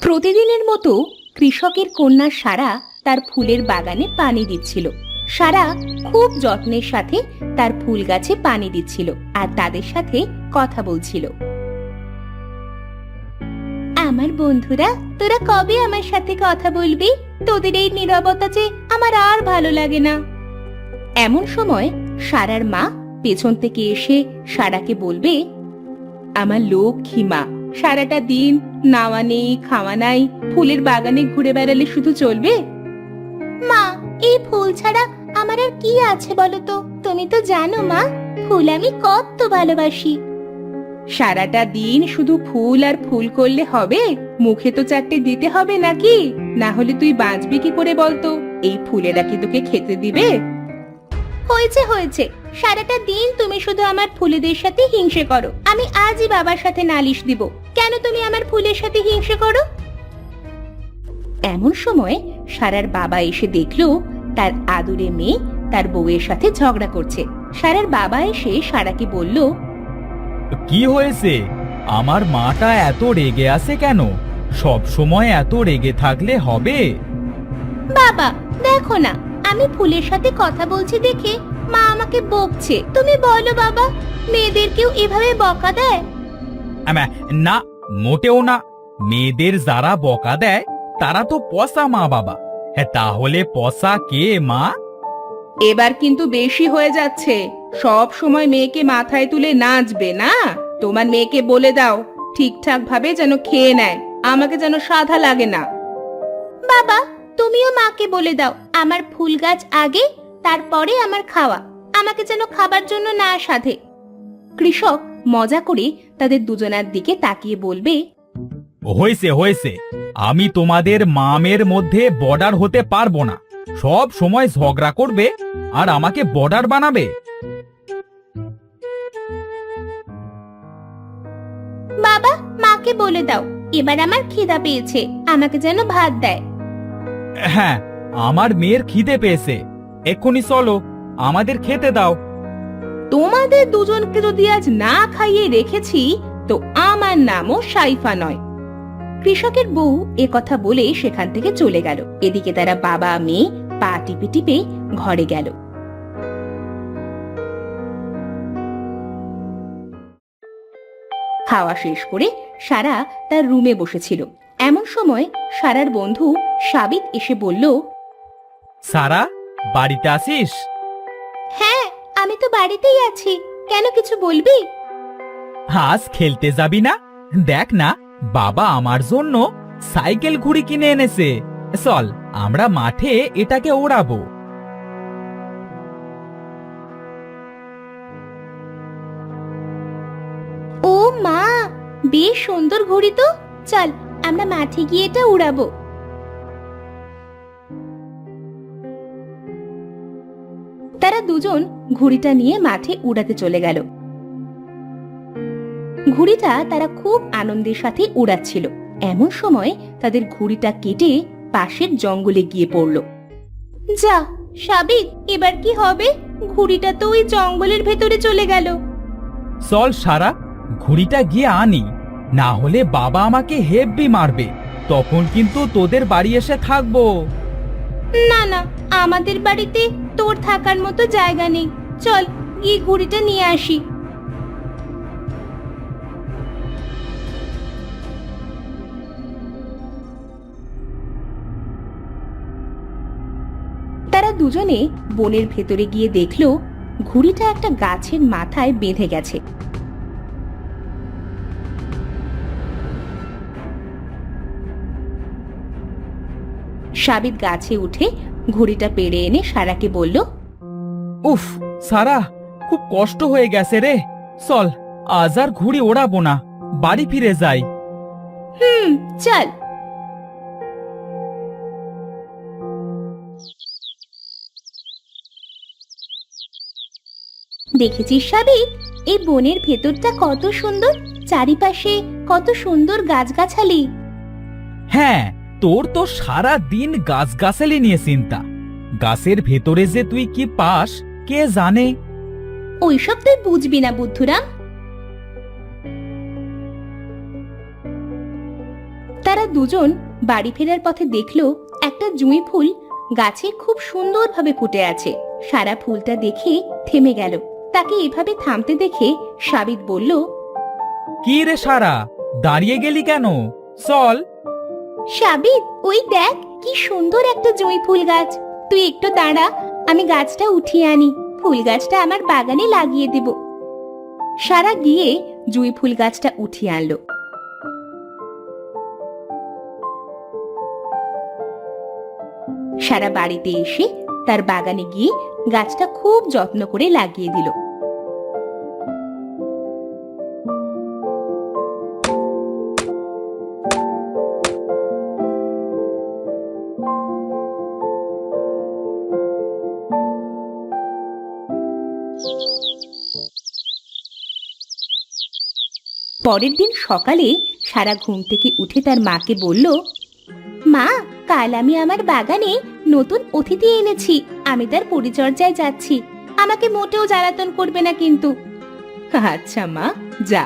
প্রতিদিনের মতো কৃষকের কন্যা সারা তার ফুলের বাগানে পানি দিচ্ছিল। সারা খুব যত্নের সাথে তার ফুল গাছে পানি দিচ্ছিল আর তাদের সাথে কথা বলছিল। আমার বন্ধুরা, তোরা কবে আমার সাথে কথা বলবি? তোদের এই নীরবতা যে আমার আর ভালো লাগে না। এমন সময় সারার মা পেছন থেকে এসে সারাকে বলবে, আমার লক্ষ্মী মা, সারাটা দিন নাওয়া নেই খাওয়া নাই, ফুলের বাগানে ঘুরে বেড়ালে শুধু চলবে? মা, এই ফুল ছাড়া আমার আর কি আছে বলো তো? তুমি তো জানো মা, ফুল আমি কত ভালোবাসি। সারাটা দিন শুধু ফুল আর ফুল করলে হবে? মুখে তো চারটে দিতে হবে নাকি? না হলে তুই বাঁচবি কি করে বলতো? এই ফুলেরা কি তোকে খেতে দিবে? হয়েছে হয়েছে, সারাটা দিন তুমি শুধু আমার ফুলেদের সাথে হিংসে করো। আমি আজই বাবার সাথে নালিশ দিব। কেন তুমি আমার ফুলের সাথে হিংসে করো? এমন সময় সারার বাবা এসে দেখলো তার আদুরে মেয়ে তার বউয়ের সাথে ঝগড়া করছে। সারার বাবা এসে সারাকে বলল, কি হয়েছে? আমার মাটা এত রেগে আছে কেন? সব সময় এত রেগে থাকলে হবে? বাবা দেখো না, আমি ফুলের সাথে কথা বলছি দেখে মা আমাকে বকছে। তুমি বলো বাবা, মেয়েদেরকেও এভাবে বকা দেয়? না, মোটেও না। মেয়েদের যারা বকা দেয় তারা তো পচা মা বাবা। হ্যাঁ, তাহলে পচা কে মা? এবার কিন্তু বেশি হয়ে যাচ্ছে। সব সময় মেয়েকে মাথায় তুলে নাচবে না। তোমার মেয়েকে বলে দাও ঠিকঠাক ভাবে যেন খেয়ে নেয়, আমাকে যেন সাধা লাগে না। বাবা, তুমিও মাকে বলে দাও আমার ফুল গাছ আগে, তারপরে আমার খাওয়া। আমাকে যেন খাবার জন্য না সাধে। কৃষক মজা করে তাদের দুজনার দিকে তাকিয়ে বলবে, হয়েছে হয়েছে, আমি তোমাদের মামের মধ্যে বর্ডার হতে পারবো না। সব সময় ঝগড়া করবে আর আমাকে বর্ডার বানাবে। বাবা, মাকে বলে দাও এবার আমার খিদা পেয়েছে, আমাকে যেন ভাত দেয়। হ্যাঁ, আমার মেয়ের খিদে পেয়েছে, এক্ষুনি চলো, আমাদের খেতে দাও। তোমাদের দুজনকে যদি আজ না খাইয়ে রেখেছি তো আমার নামও সাইফা নয়। কৃষকের বউ এ কথা বলে সেখান থেকে চলে গেল। এদিকে তারা বাবা মেয়ে পা টিপে টিপে ঘরে গেল। খাওয়া শেষ করে সারা তার রুমে বসেছিল। এমন সময় সারার বন্ধু সাবিত এসে বলল, সারা, বাড়িতে আসিস? হ্যাঁ, আমি তো বাড়িতেই আছি। কেন, কিছু বলবি? আজ খেলতে যাবি না? দেখ না, বাবা আমার জন্য সাইকেল ঘুড়ি কিনে এনেছে। চল, আমরা মাঠে এটাকে ওড়াবো। ও মা, বেশ সুন্দর ঘড়ি তো। চল, আমরা মাঠে গিয়ে এটা উড়াবো। তারা দুজন ঘুড়িটা নিয়ে মাঠে উড়াতে চলে গেল। ঘুড়িটা তারা খুব আনন্দের সাথে উড়াচ্ছিল। এমন সময় তাদের ঘুড়িটা কেটে পাশের জঙ্গলে গিয়ে পড়ল। যা সাবিত, এবার কি হবে? ঘুড়িটা তো ওই জঙ্গলের ভেতরে চলে গেল। চল সারা, ঘুড়িটা গিয়ে আনি, না হলে বাবা আমাকে হেব্বি মারবে। তখন কিন্তু তোদের বাড়ি এসে থাকবো। না না, আমাদের বাড়িতে তোর থাকার মতো জায়গা নেই। চল গিয়ে ঘুড়িটা নিয়ে আসি। তারা দুজনে বনের ভেতরে গিয়ে দেখলো ঘুড়িটা একটা গাছের মাথায় বেঁধে গেছে। সাবিত গাছে উঠে ঘুড়িটা পেড়ে এনে সারাকে বলল, উফ সারা, খুব কষ্ট হয়ে গেছে রে। চল, আজ আর ঘুড়ি ওড়াবো না, বাড়ি ফিরে যাই। চল। দেখেছিস সাবিত, এই বনের ভেতরটা কত সুন্দর, চারিপাশে কত সুন্দর গাছগাছালি। হ্যাঁ, তোর তো সারা দিন গাছগাছালি নিয়ে চিন্তা। গাছের ভেতরে যে তুই কি পাস কে জানে। ওইসব তুই বুঝবি না বুদ্ধুরাম। তারা দুজন বাড়ি ফেরার পথে দেখলো একটা জুঁই ফুল গাছে খুব সুন্দরভাবে ফুটে আছে। সারা ফুলটা দেখে থেমে গেল। তাকে এভাবে থামতে দেখে সাবিত বলল, কি রে সারা, দাঁড়িয়ে গেলি কেন? চল। সাবিত, ওই দেখ কি সুন্দর একটা জুঁই ফুল গাছ। তুই একটু দাঁড়া, আমি গাছটা উঠিয়ে আনি। ফুল গাছটা আমার বাগানে লাগিয়ে দেব। সারা গিয়ে জুঁই ফুল গাছটা উঠিয়ে আনলো। সারা বাড়িতে এসে তার বাগানে গিয়ে গাছটা খুব যত্ন করে লাগিয়ে দিল। পরের দিন সকালে সারা ঘুম থেকে উঠে তার মাকে বলল, মা, কাল আমি আমার বাগানে নতুন অতিথি এনেছি। আমি তার পরিচর্যায় যাচ্ছি। আমাকে মোটেও জ্বালাতন করবে না কিন্তু। আচ্ছা মা, যা।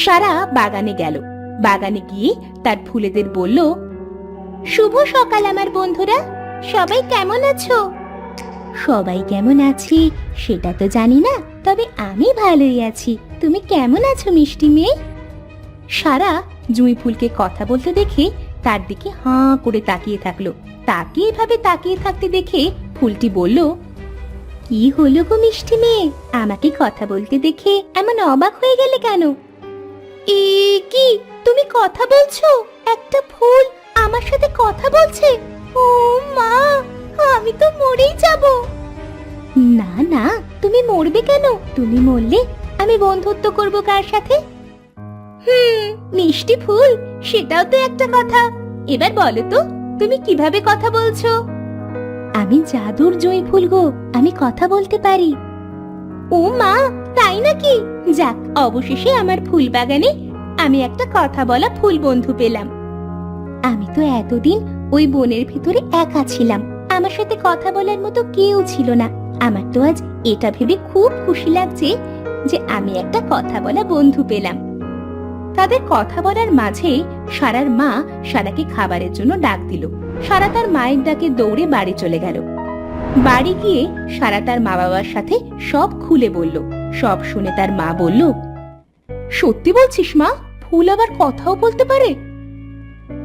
সারা বাগানে গেল। বাগানে গিয়ে তার ফুলেদের বলল, শুভ সকাল আমার বন্ধুরা, সবাই কেমন আছো? সবাই কেমন আছি সেটা তো জানি না, তবে আমি ভালোই আছি। তুমি কেমন আছো মিষ্টি মেয়ে? সারা জুঁই ফুলকে কথা বলতে দেখে তার দিকে হাঁ করে তাকিয়ে থাকলো। তাকে এভাবে তাকিয়ে থাকতে দেখে ফুলটি বলল, কি হলো গো মিষ্টি মেয়ে, আমাকে কথা বলতে দেখে এমন অবাক হয়ে গেলে কেন? এ কি, তুমি কথা বলছো? একটা ফুল আমার সাথে কথা বলছে? ও মা, আমি তো মরেই যাব। না না, তুমি মরবে কেন? তুমি মরলে আমি বন্ধুত্ব করব কার সাথে? মিষ্টি ফুল, সেটাও তো একটা কথা। এবার বলো তো, তুমি কিভাবে কথা বলছো? আমি জাদুর জুঁই ফুল গো, আমি কথা বলতে পারি। ও মা, তাই নাকি? যাক, অবশেষে আমার ফুল বাগানে আমি একটা কথা বলা ফুল বন্ধু পেলাম। আমি তো এতদিন ওই বনের ভিতরে একা ছিলাম। আমার সাথে কথা বলার মতো কেউ ছিল না। আমার তো আজ এটা ভেবে খুব খুশি লাগছে যে আমি একটা কথা বলা বন্ধু পেলাম। তাদের কথা বলার মাঝে সারার মা সারাকে খাবারের জন্য ডাক দিল। সারা তার মায়ের ডাকে দৌড়ে বাড়ি চলে গেল। বাড়ি গিয়ে সারা তার মা বাবার সাথে সব খুলে বলল। সব শুনে তার মা বলল, সত্যি বলছিস মা? ফুল আবার কথাও বলতে পারে?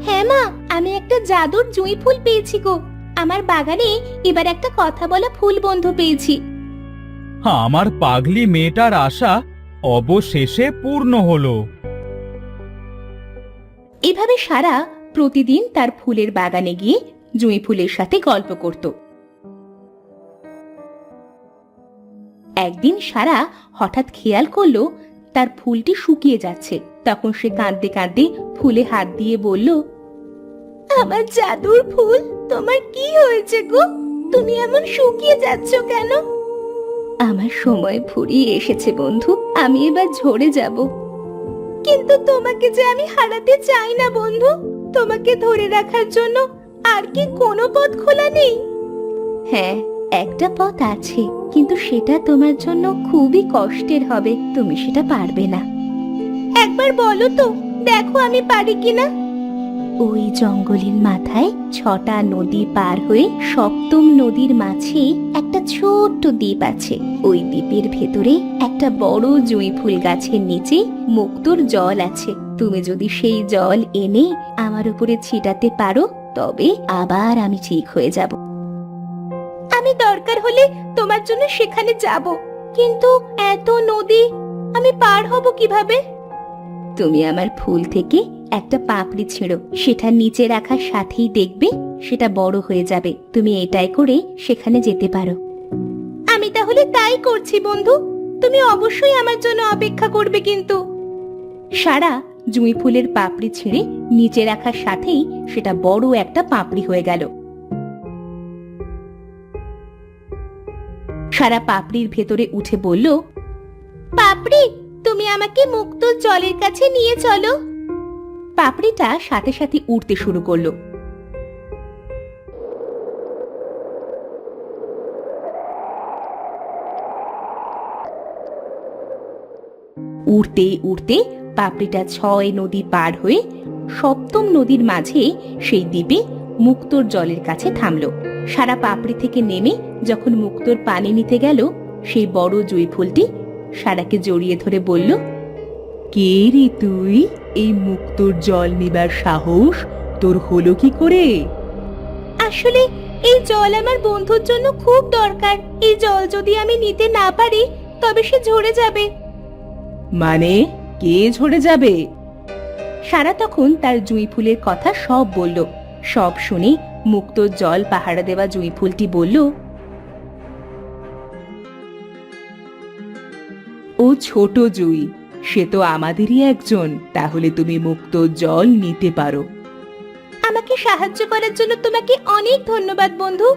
হ্যাঁ মা, আমি একটা জাদুর জুঁই ফুল পেয়েছি গো। আমার বাগানে এবার একটা কথা বলা ফুল বন্ধু পেয়েছি। আমার পাগলি মেয়েটার আশা অবশেষে পূর্ণ হলো। এভাবে সারা প্রতিদিন তার ফুলের বাগানে গিয়ে জুঁই ফুলের সাথে গল্প করত। একদিন সারা হঠাৎ খেয়াল করলো তার ফুলটি শুকিয়ে যাচ্ছে। তখন সে কাঁদতে কাঁদতে ফুলে হাত দিয়ে বলল, আমার জাদুর ফুল, তোমার কি হয়েছে গো? তুমি এমন শুকিয়ে যাচ্ছ কেন? আমার সময় ফুরিয়ে এসেছে বন্ধু, আমি এবার ঝরে যাব। কিন্তু তোমাকে যে আমি হারাতে চাই না বন্ধু। তোমাকে ধরে রাখার জন্য আর কি কোনো পথ খোলা নেই? হ্যাঁ, একটা পথ আছে, কিন্তু সেটা তোমার জন্য খুবই কষ্টের হবে। তুমি সেটা পারবে না। একবার বলো তো, দেখো আমি পারি কিনা। ওই জঙ্গলের মাথায় 6টা নদী পার হয়ে 7ম নদীর মাঝে একটা ছোট্ট দ্বীপ আছে। ওই দ্বীপের ভেতরে একটা বড় জুঁই ফুল গাছের নিচে মুক্তোর জল আছে। তুমি যদি সেই জল এনে আমার উপরে ছিটাতে পারো, তবে আবার আমি ঠিক হয়ে যাব। আমি দরকার হলে তোমার জন্য সেখানে যাব, কিন্তু এত নদী আমি পার হব কিভাবে? তুমি আমার ফুল থেকে একটা পাপড়ি ছেড়ো, সেটা নিচে রাখার সাথেই দেখবে সেটা বড় হয়ে যাবে। তুমি এটাই করে সেখানে যেতে পারো। আমি তাহলে তাই করছি বন্ধু। তুমি অবশ্যই আমার জন্য অপেক্ষা করবে কিন্তু। সারা জুঁই ফুলের পাপড়ি ছেড়ে নিচে রাখার সাথেই সেটা বড় একটা পাপড়ি হয়ে গেল। সারা পাপড়ির ভেতরে উঠে বলল, পাপড়ি, তুমি আমাকে মুক্ত জলের কাছে নিয়ে চলো। পাপড়িটা সাথে সাথে উড়তে শুরু করলো। উড়তে উড়তে পাপড়িটা 6 নদী পার হয়ে সপ্তম নদীর মাঝে সেই দ্বীপে মুক্তোর জলের কাছে থামলো। সারা পাপড়ি থেকে নেমে যখন মুক্তোর পানি নিতে গেল, সেই বড় জুঁই ফুলটি সারাকে জড়িয়ে ধরে বলল, কে রে তুই? এই মুক্তোর জল নেবার সাহস তোর হলো কি করে? আসলে এই জল আমার বন্ধুর জন্য খুব দরকার। এই জল যদি আমি নিতে না পারি তবে সে ঝরে যাবে। মানে কে ঝরে যাবে? সারা তখন তার জুঁই ফুলের কথা সব বলল। সব শুনে মুক্তোর জল পাহারা দেওয়া জুঁই ফুলটি বলল, ও ছোট জুঁই, সে তো আমাদেরই একজন। তাহলে তুমি মুক্তোর জল নিতে পারো। আমাকে সাহায্য করার জন্য তোমাকে অনেক ধন্যবাদ বন্ধু।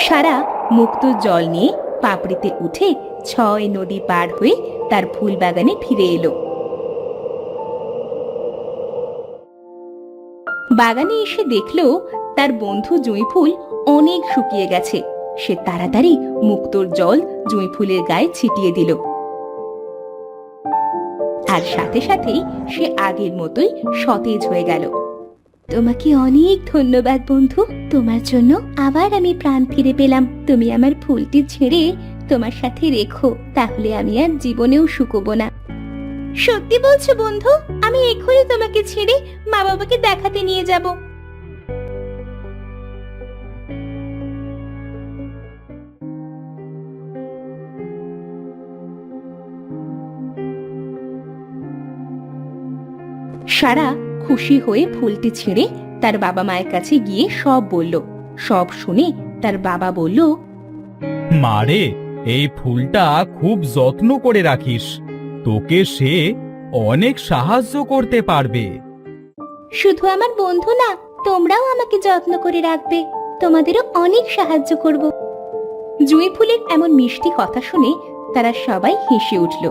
সারা মুক্তোর জল নিয়ে পাপড়িতে উঠে 6 নদী পার হয়ে তার ফুল বাগানে ফিরে এলো। বাগানে এসে দেখলো তার বন্ধু জুঁই ফুল অনেক শুকিয়ে গেছে। সে তাড়াতাড়ি মুক্তোর জল জুঁই ফুলের গায়ে ছিটিয়ে দিল, আর সাথে সাথেই সে আগের মতোই সতেজ হয়ে গেল। তোমাকে অনেক ধন্যবাদ বন্ধু। তোমার জন্য আবার আমি প্রাণ ফিরে পেলাম। তুমি আমার ফুলটি ছেড়ে তোমার সাথে রেখো, তাহলে আমি আর জীবনেও শুকোবো না। সত্যি বলছো বন্ধু? আমি এখনই তোমাকে ছেড়ে মা বাবাকে দেখাতে নিয়ে যাব। সারা খুশি হয়ে ফুলটি ছেড়ে তার বাবা মায়ের কাছে গিয়ে সব বলল। সব শুনে তার বাবা বলল, মারে, এই ফুলটা খুব যত্ন করে রাখিস, তোকে সে অনেক সাহায্য করতে পারবে। শুধু আমার বন্ধু না, তোমরাও আমাকে যত্ন করে রাখবে। তোমাদেরও অনেক সাহায্য করব। জুঁই ফুলের এমন মিষ্টি কথা শুনে তারা সবাই হেসে উঠল।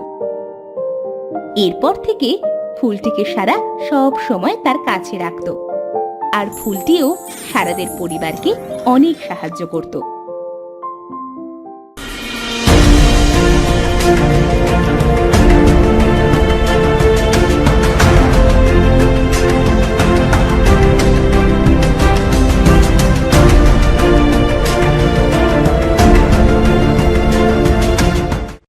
এরপর থেকে ফুলটিকে সারা সব সময় তার কাছে রাখত, আর ফুলটিও সারাদের পরিবারকে অনেক সাহায্য করত।